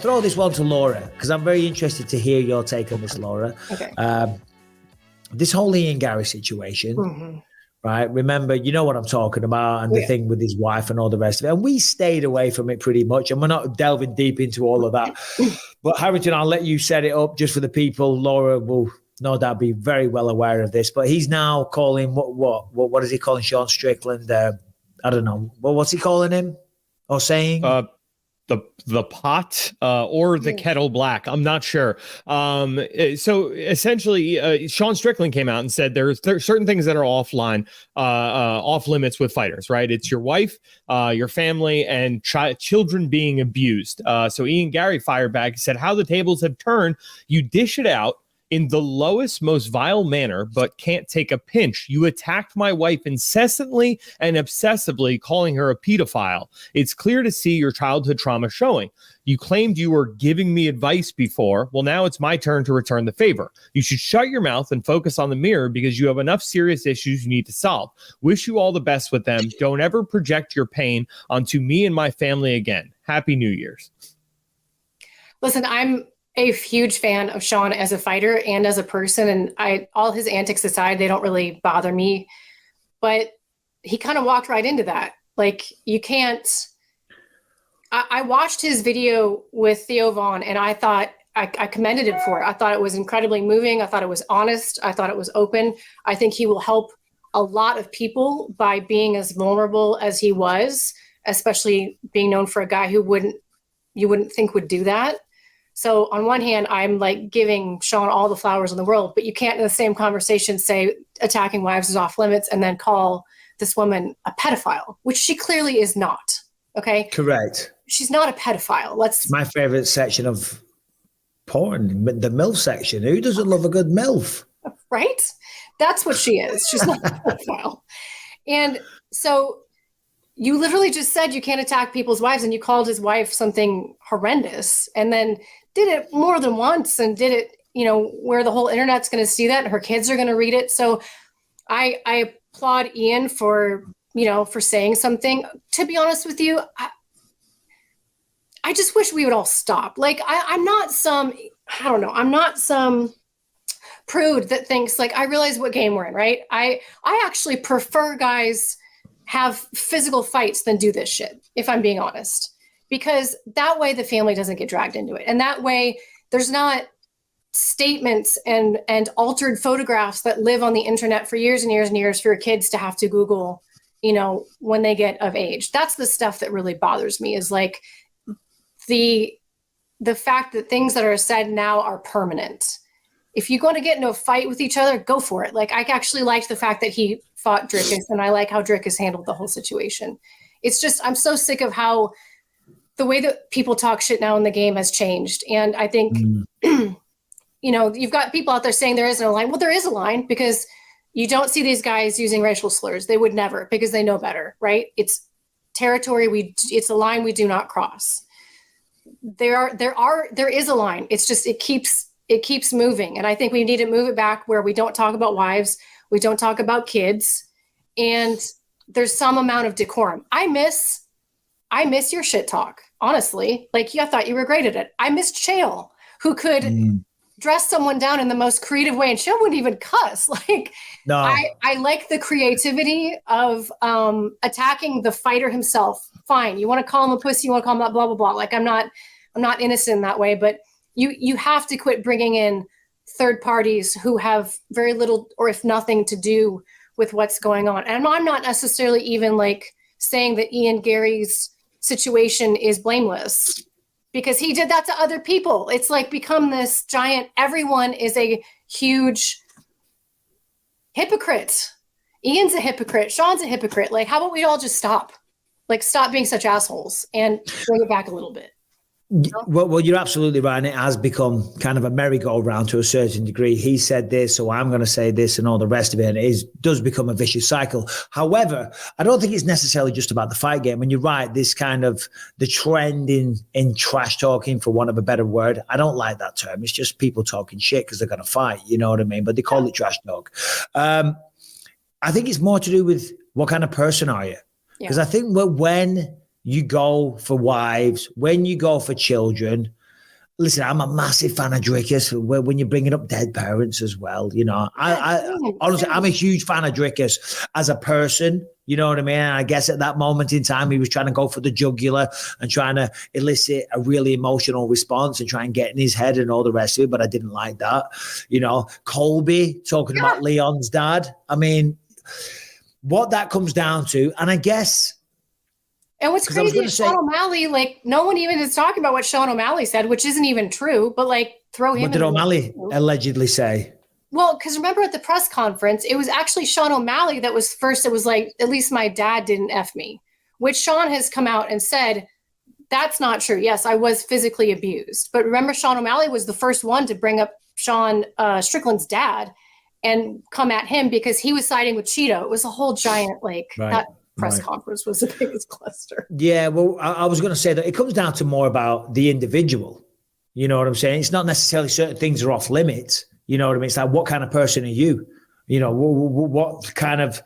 Throw this one to Laura, because I'm very interested to hear your take on this, Laura. Okay. This whole Ian Garry situation, right? Remember, you know what I'm talking about, and the thing with his wife and all the rest of it. And we stayed away from it pretty much, and we're not delving deep into all of that. But Harrington, I'll let you set it up just for the people. Laura will no doubt be very well aware of this. But he's now calling what is he calling Sean Strickland? I don't know. Well, what's he calling him or saying? The pot or the kettle black. I'm not sure. So essentially, Sean Strickland came out and said there's certain things that are offline, off limits with fighters, right? It's your wife, your family, and children being abused. So Ian Garry fired back and said, how the tables have turned. You dish it out in the lowest, most vile manner, but can't take a pinch. You attacked my wife incessantly and obsessively, calling her a pedophile. It's clear to see your childhood trauma showing. You claimed you were giving me advice before. Well, now it's my turn to return the favor. You should shut your mouth and focus on the mirror because you have enough serious issues you need to solve. Wish you all the best with them. Don't ever project your pain onto me and my family again. Happy New Year's. Listen, I'm a huge fan of Sean as a fighter and as a person. And all his antics aside, they don't really bother me, but he kind of walked right into that. Like, you can't, I watched his video with Theo Vaughn and I thought I commended him for it. I thought it was incredibly moving. I thought it was honest. I thought it was open. I think he will help a lot of people by being as vulnerable as he was, especially being known for a guy who you wouldn't think would do that. So on one hand, I'm like giving Sean all the flowers in the world, but you can't in the same conversation say attacking wives is off limits and then call this woman a pedophile, which she clearly is not. Okay. Correct. She's not a pedophile. It's my favorite section of porn, the MILF section. Who doesn't love a good MILF? Right? That's what she is. She's not a pedophile. And so you literally just said you can't attack people's wives, and you called his wife something horrendous, and then did it more than once, and did it, where the whole internet's going to see that and her kids are going to read it. So I applaud Ian for saying something. To be honest with you, I just wish we would all stop. Like, I'm not some prude that thinks like, I realize what game we're in, right? I actually prefer guys have physical fights than do this shit, if I'm being honest, because that way the family doesn't get dragged into it. And that way there's not statements and altered photographs that live on the internet for years and years and years for your kids to have to Google, when they get of age. That's the stuff that really bothers me, is like the fact that things that are said now are permanent. If you're going to get into a fight with each other, go for it. Like, I actually liked the fact that he fought Dricus, and I like how Dricus handled the whole situation. It's just, I'm so sick of how the way that people talk shit now in the game has changed. And I think, you've got people out there saying there isn't a line. Well, there is a line, because you don't see these guys using racial slurs. They would never, because they know better, right? It's territory. It's a line we do not cross. There is a line. It's just, it keeps moving. And I think we need to move it back where we don't talk about wives. We don't talk about kids, and there's some amount of decorum. I miss your shit talk, honestly. Like, I thought you were great at it. I missed Chael, who could dress someone down in the most creative way, and Chael wouldn't even cuss. Like, no. I like the creativity of attacking the fighter himself. Fine, you want to call him a pussy, you want to call him that, blah blah blah. Like, I'm not innocent in that way, but you have to quit bringing in third parties who have very little or if nothing to do with what's going on. And I'm not necessarily even like saying that Ian Garry's situation is blameless, because he did that to other people. It's like become this giant, everyone is a huge hypocrite. Ian's a hypocrite. Sean's a hypocrite. Like, how about we all just stop? Like, stop being such assholes and bring it back a little bit. Well, you're absolutely right. And it has become kind of a merry-go-round to a certain degree. He said this, so I'm going to say this, and all the rest of it. And it does become a vicious cycle. However, I don't think it's necessarily just about the fight game. And you're right, this kind of the trend in trash talking, for want of a better word. I don't like that term. It's just people talking shit because they're going to fight. You know what I mean? But they call it trash talk. I think it's more to do with what kind of person are you? Because I think when you go for wives, when you go for children, listen, I'm a massive fan of Dricus when you're bringing up dead parents as well. You know, I honestly, I'm a huge fan of Dricus as a person. You know what I mean? And I guess at that moment in time, he was trying to go for the jugular and trying to elicit a really emotional response and try and get in his head and all the rest of it. But I didn't like that. You know, Colby talking about Leon's dad. I mean, what that comes down to, and I guess. And what's crazy is Sean O'Malley, like, no one even is talking about what Sean O'Malley said, which isn't even true, but like, throw him. What did O'Malley allegedly say? Well, because remember at the press conference, it was actually Sean O'Malley that was first. It was like, at least my dad didn't F me, which Sean has come out and said, that's not true. Yes, I was physically abused. But remember, Sean O'Malley was the first one to bring up Sean Strickland's dad and come at him because he was siding with Cheeto. It was a whole giant, like, that press conference was the biggest cluster. Yeah, well, I was going to say that it comes down to more about the individual. You know what I'm saying? It's not necessarily certain things are off limits. You know what I mean? It's like, what kind of person are you? You know, what kind of,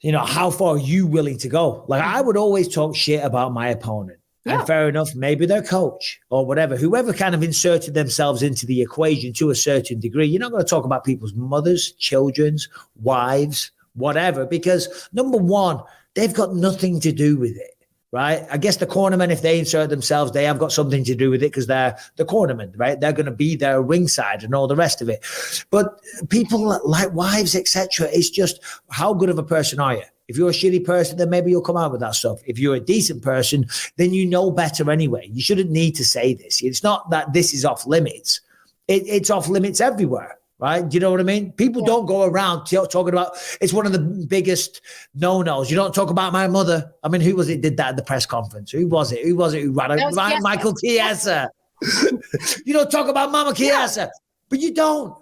you know, how far are you willing to go? Like, I would always talk shit about my opponent. Yeah. And fair enough, maybe their coach or whatever, whoever kind of inserted themselves into the equation to a certain degree. You're not going to talk about people's mothers, children's, wives, whatever, because number one, they've got nothing to do with it, right? I guess the cornermen, if they insert themselves, they have got something to do with it because they're the cornermen, right? They're going to be there ringside and all the rest of it. But people like wives, etc., it's just, how good of a person are you? If you're a shitty person, then maybe you'll come out with that stuff. If you're a decent person, then you know better anyway. You shouldn't need to say this. It's not that this is off limits. It's off limits everywhere. Right? Do you know what I mean? People don't go around talking about, it's one of the biggest no-nos. You don't talk about my mother. I mean, who was it did that at the press conference? Who was it? Who ran it? Michael Chiesa. You don't talk about Mama Chiesa. But you don't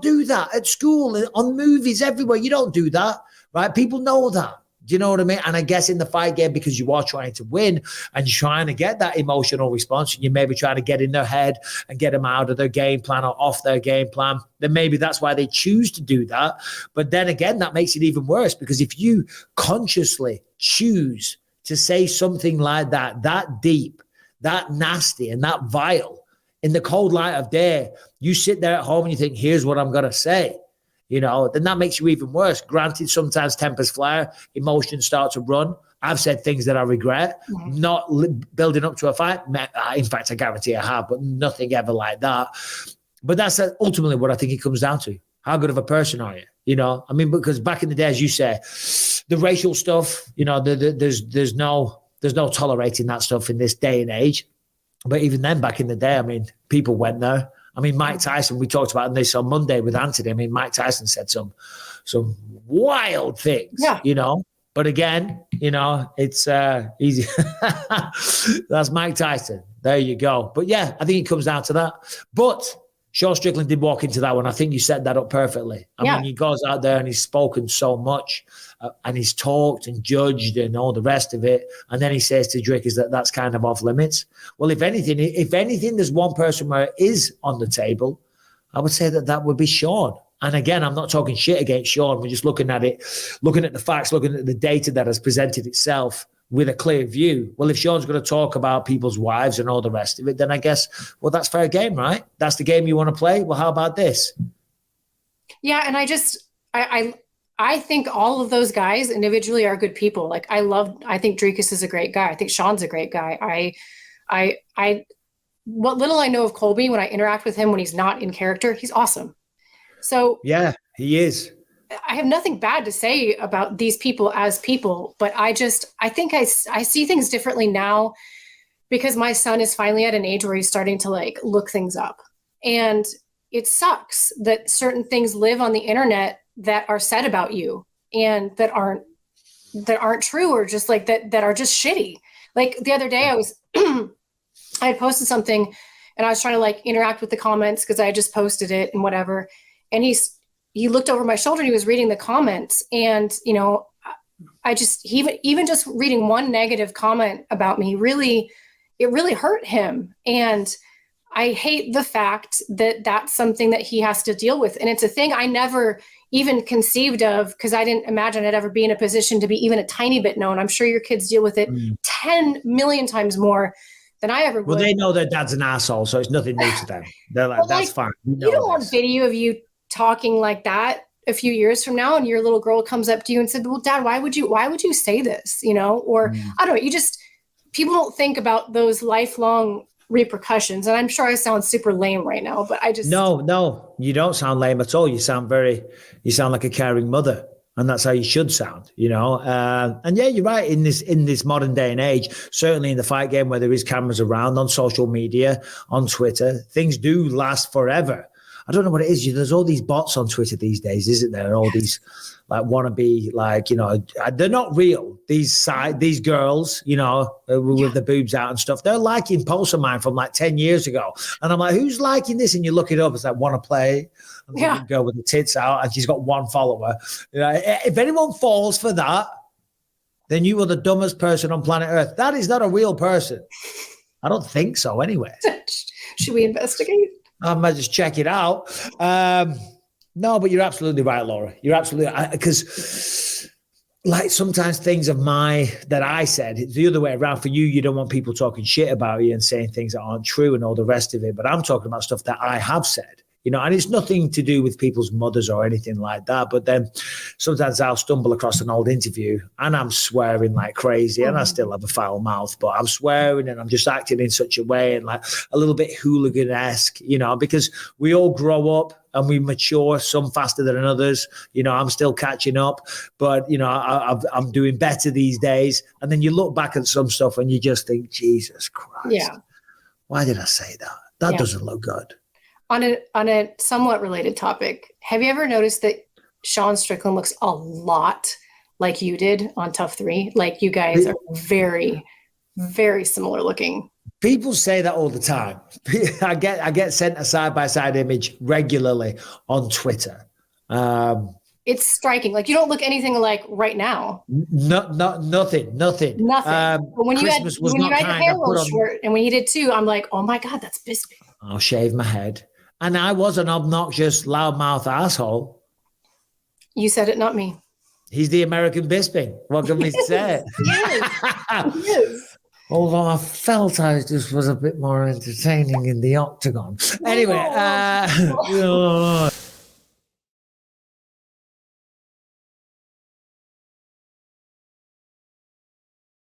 do that at school, on movies, everywhere. You don't do that, right? People know that. Do you know what I mean? And I guess in the fight game, because you are trying to win and you're trying to get that emotional response, and you maybe trying to get in their head and get them out of their game plan or off their game plan, then maybe that's why they choose to do that. But then again, that makes it even worse, because if you consciously choose to say something like that deep, that nasty, and that vile in the cold light of day, you sit there at home and you think, here's what I'm going to say. You know, then that makes you even worse. Granted, sometimes tempers flare, emotions start to run. I've said things that I regret, not building up to a fight. In fact, I guarantee I have, but nothing ever like that. But that's ultimately what I think it comes down to. How good of a person are you? You know, I mean, because back in the day, as you say, the racial stuff, you know, there's no tolerating that stuff in this day and age. But even then, back in the day, I mean, people went there. I mean, Mike Tyson, we talked about this on Monday with Anthony. I mean, Mike Tyson said some wild things, you know. But again, you know, it's easy. That's Mike Tyson. There you go. But yeah, I think it comes down to that. But Sean Strickland did walk into that one. I think you set that up perfectly. I mean, he goes out there and he's spoken so much and he's talked and judged and all the rest of it. And then he says to Dricus that that's kind of off limits. Well, if anything, there's one person where it is on the table, I would say that would be Sean. And again, I'm not talking shit against Sean. We're just looking at it, looking at the facts, looking at the data that has presented itself with a clear view. Well, if Sean's going to talk about people's wives and all the rest of it, then I guess, well, that's fair game, right? That's the game you want to play. Well, how about this? Yeah. And I think all of those guys individually are good people. Like I think Dricus is a great guy. I think Sean's a great guy. What little I know of Colby, when I interact with him, when he's not in character, he's awesome. So yeah, he is. I have nothing bad to say about these people as people, but I think I see things differently now because my son is finally at an age where he's starting to like look things up. And it sucks that certain things live on the internet that are said about you and that aren't true, or just like that are just shitty. Like the other day I had posted something and I was trying to like interact with the comments because I had just posted it and whatever. And he looked over my shoulder and he was reading the comments. And, you know, even just reading one negative comment about me, it really hurt him. And I hate the fact that that's something that he has to deal with. And it's a thing I never even conceived of, because I didn't imagine I'd ever be in a position to be even a tiny bit known. I'm sure your kids deal with it 10 million times more than I ever would. Well, they know their dad's an asshole, so it's nothing new to them. They're like, that's fine. You don't want video of you talking like that a few years from now, and your little girl comes up to you and said, well, Dad, why would you say this? You know, or I don't know, people don't think about those lifelong repercussions. And I'm sure I sound super lame right now, but I just No, you don't sound lame at all. You sound like a caring mother. And that's how you should sound, you know. And yeah, you're right. In this modern day and age, certainly in the fight game where there is cameras around, on social media, on Twitter, things do last forever. I don't know what it is. There's all these bots on Twitter these days, isn't there? And all these like wannabe, like, you know, they're not real. These girls, you know, with the boobs out and stuff, they're liking posts of mine from like 10 years ago. And I'm like, who's liking this? And you look it up, it's like, want to play? A girl with the tits out and she's got 1 follower. You know, if anyone falls for that, then you are the dumbest person on planet Earth. That is not a real person. I don't think so anyway. Should we investigate? I might just check it out. No, but you're absolutely right, Laura. You're absolutely right. Because like sometimes things that I said, it's the other way around. For you don't want people talking shit about you and saying things that aren't true and all the rest of it. But I'm talking about stuff that I have said. You know, and it's nothing to do with people's mothers or anything like that. But then sometimes I'll stumble across an old interview and I'm swearing like crazy and I still have a foul mouth, but I'm swearing and I'm just acting in such a way and like a little bit hooligan-esque, you know, because we all grow up and we mature, some faster than others. You know, I'm still catching up, but, you know, I'm doing better these days. And then you look back at some stuff and you just think, Jesus Christ, why did I say that? That doesn't look good. On a somewhat related topic, have you ever noticed that Sean Strickland looks a lot like you did on Tough 3? Like you guys are very, very similar looking. People say that all the time. I get sent a side-by-side image regularly on Twitter. It's striking. Like you don't look anything alike right now. Nothing. Nothing. But when you had the hair roll short, and when you did too, I'm like, oh my God, that's Bisping. I'll shave my head. And I was an obnoxious, loudmouth asshole. You said it, not me. He's the American Bisping. What can we say? Yes. Although I felt I just was a bit more entertaining in the octagon. Anyway,